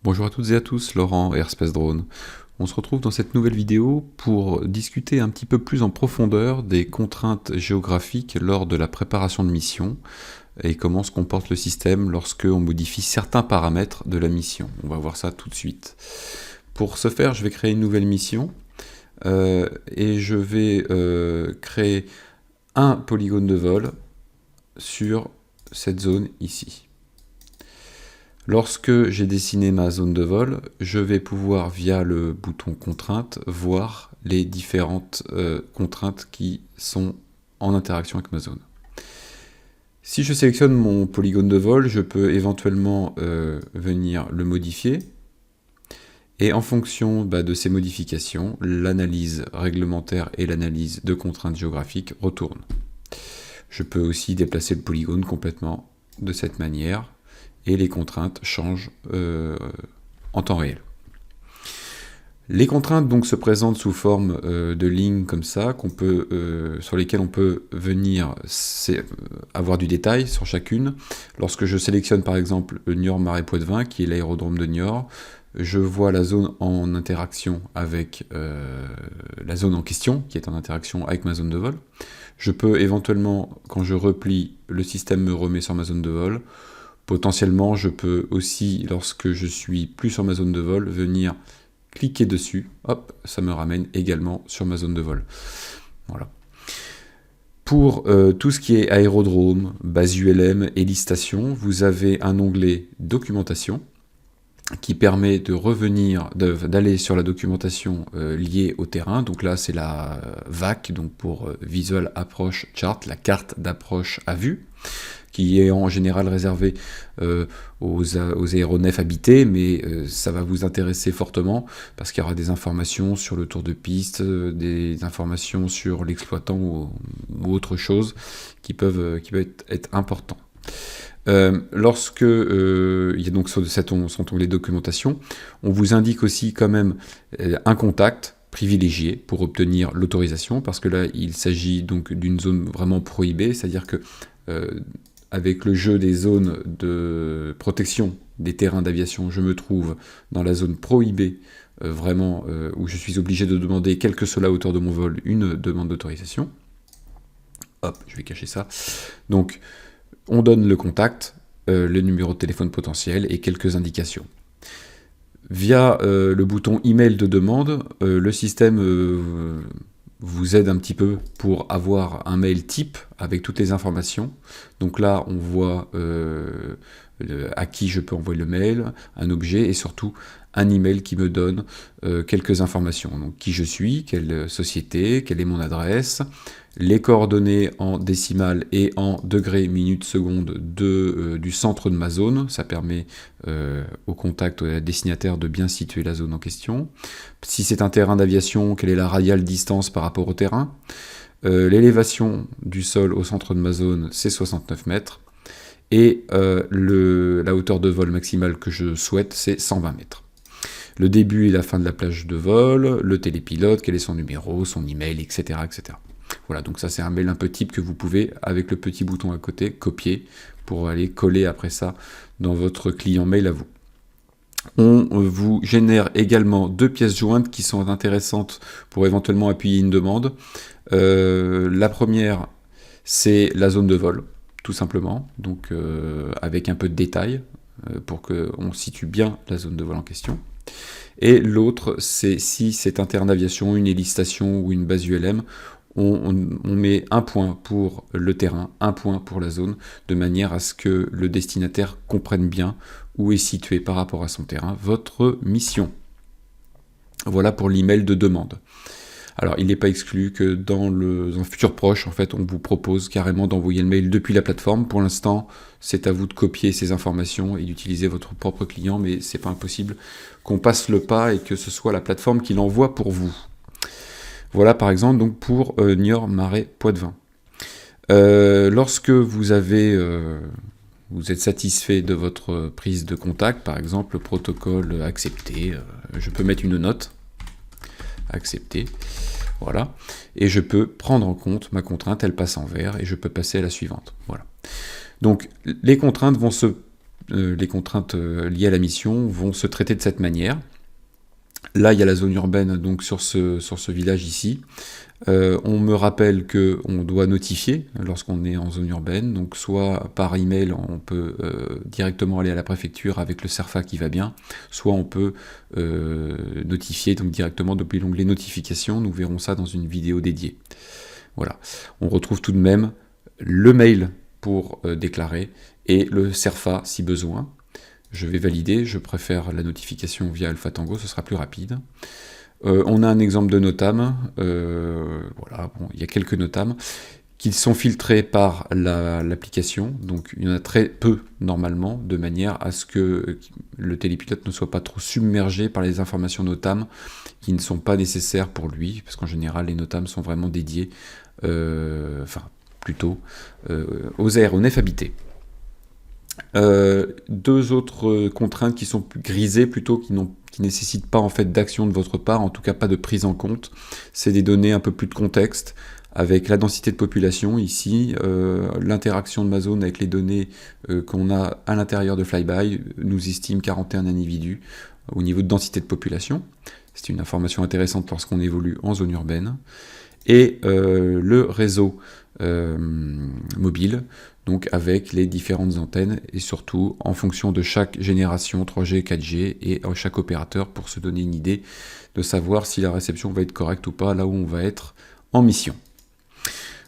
Bonjour à toutes et à tous, Laurent, Airspace Drone. On se retrouve dans cette nouvelle vidéo pour discuter un petit peu plus en profondeur des contraintes géographiques lors de la préparation de mission et comment se comporte le système lorsque on modifie certains paramètres de la mission. On va voir ça tout de suite. Pour ce faire, je vais créer une nouvelle mission et je vais créer un polygone de vol sur cette zone ici. Lorsque j'ai dessiné ma zone de vol, je vais pouvoir, via le bouton contraintes, voir les différentes contraintes qui sont en interaction avec ma zone. Si je sélectionne mon polygone de vol, je peux éventuellement venir le modifier. Et en fonction de ces modifications, l'analyse réglementaire et l'analyse de contraintes géographiques retournent. Je peux aussi déplacer le polygone complètement de cette manière. Et les contraintes changent en temps réel. Les contraintes donc se présentent sous forme de lignes comme ça, sur lesquelles on peut venir avoir du détail sur chacune. Lorsque je sélectionne par exemple Niort-Marais-Poitevin, qui est l'aérodrome de Niort, je vois la zone en interaction avec la zone en question, qui est en interaction avec ma zone de vol. Je peux éventuellement, quand je replie, le système me remet sur ma zone de vol. Potentiellement, je peux aussi, lorsque je suis plus sur ma zone de vol, venir cliquer dessus. Hop, ça me ramène également sur ma zone de vol. Voilà. Pour tout ce qui est aérodrome, base ULM et listation, vous avez un onglet documentation qui permet de revenir, d'aller sur la documentation liée au terrain. Donc là, c'est la VAC, donc pour Visual Approach Chart, la carte d'approche à vue, qui est en général réservée aux aéronefs habités, mais ça va vous intéresser fortement, parce qu'il y aura des informations sur le tour de piste, des informations sur l'exploitant ou autre chose qui peuvent être importants. Lorsque il y a donc sur cet onglet documentation, on vous indique aussi quand même un contact privilégié pour obtenir l'autorisation, parce que là il s'agit donc d'une zone vraiment prohibée, c'est-à-dire que avec le jeu des zones de protection des terrains d'aviation, je me trouve dans la zone prohibée, vraiment où je suis obligé de demander, quelle que soit la hauteur de mon vol, une demande d'autorisation. Hop, je vais cacher ça. Donc on donne le contact, le numéro de téléphone potentiel et quelques indications. Via le bouton email de demande, le système vous aide un petit peu pour avoir un mail type avec toutes les informations. Donc là, on voit à qui je peux envoyer le mail, un objet et surtout un email qui me donne quelques informations. Donc qui je suis, quelle société, quelle est mon adresse, les coordonnées en décimales et en degrés, minutes, secondes du centre de ma zone. Ça permet au contact, au destinataire de bien situer la zone en question. Si c'est un terrain d'aviation, quelle est la radiale distance par rapport au terrain. L'élévation du sol au centre de ma zone, c'est 69 mètres. Et la hauteur de vol maximale que je souhaite, c'est 120 mètres. Le début et la fin de la plage de vol, le télépilote, quel est son numéro, son email, etc. etc. Voilà, donc ça c'est un mail un peu type que vous pouvez, avec le petit bouton à côté, copier pour aller coller après ça dans votre client mail à vous. On vous génère également deux pièces jointes qui sont intéressantes pour éventuellement appuyer une demande. La première, c'est la zone de vol, tout simplement, donc avec un peu de détail pour qu'on situe bien la zone de vol en question. Et l'autre, c'est si c'est un terrain d'aviation, une hélistation ou une base ULM, on met un point pour le terrain, un point pour la zone, de manière à ce que le destinataire comprenne bien où est situé par rapport à son terrain votre mission. Voilà pour l'email de demande. Alors, il n'est pas exclu que dans un futur proche, en fait, on vous propose carrément d'envoyer le mail depuis la plateforme. Pour l'instant, c'est à vous de copier ces informations et d'utiliser votre propre client, mais c'est pas impossible qu'on passe le pas et que ce soit la plateforme qui l'envoie pour vous. Voilà par exemple donc pour Niort-Marais-Poitevin. Lorsque vous êtes satisfait de votre prise de contact, par exemple, le protocole accepté, je peux mettre une note, accepté, voilà, et je peux prendre en compte ma contrainte, elle passe en vert, et je peux passer à la suivante, voilà. Donc les contraintes vont se les contraintes liées à la mission vont se traiter de cette manière. Là, il y a la zone urbaine, donc sur ce village ici. On me rappelle qu'on doit notifier lorsqu'on est en zone urbaine, donc soit par email, on peut directement aller à la préfecture avec le CERFA qui va bien, soit on peut notifier donc directement depuis l'onglet notification. Nous verrons ça dans une vidéo dédiée. Voilà, on retrouve tout de même le mail pour déclarer et le CERFA si besoin. Je vais valider, je préfère la notification via Alpha Tango, ce sera plus rapide. On a un exemple de NOTAM, voilà, bon, il y a quelques NOTAM qui sont filtrés par l'application, donc il y en a très peu normalement, de manière à ce que le télépilote ne soit pas trop submergé par les informations NOTAM qui ne sont pas nécessaires pour lui, parce qu'en général les NOTAM sont vraiment dédiés, aux aéronefs habités. Deux autres contraintes qui sont plus grisées plutôt, qui nécessitent pas en fait d'action de votre part, en tout cas pas de prise en compte, c'est des données un peu plus de contexte, avec la densité de population ici, l'interaction de ma zone avec les données qu'on a à l'intérieur de Flyby nous estime 41 individus au niveau de densité de population. C'est une information intéressante lorsqu'on évolue en zone urbaine. Et le réseau mobile, donc avec les différentes antennes et surtout en fonction de chaque génération 3G, 4G et chaque opérateur pour se donner une idée de savoir si la réception va être correcte ou pas là où on va être en mission.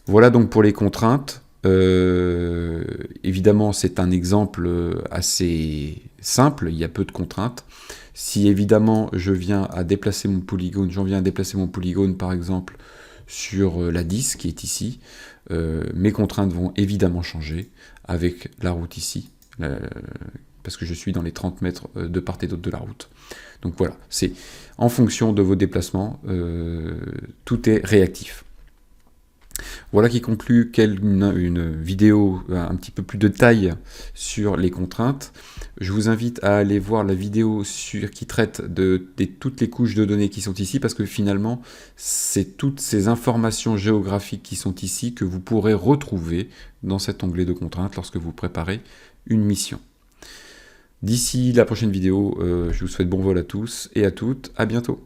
Voilà donc pour les contraintes. Évidemment, c'est un exemple assez simple, il y a peu de contraintes. Si évidemment je viens à déplacer mon polygone, par exemple sur la 10 qui est ici, mes contraintes vont évidemment changer avec la route ici, parce que je suis dans les 30 mètres de part et d'autre de la route. Donc voilà, c'est en fonction de vos déplacements, tout est réactif. Voilà qui conclut une vidéo un petit peu plus de taille sur les contraintes. Je vous invite à aller voir la vidéo qui traite de toutes les couches de données qui sont ici, parce que finalement, c'est toutes ces informations géographiques qui sont ici que vous pourrez retrouver dans cet onglet de contraintes lorsque vous préparez une mission. D'ici la prochaine vidéo, je vous souhaite bon vol à tous et à toutes. À bientôt.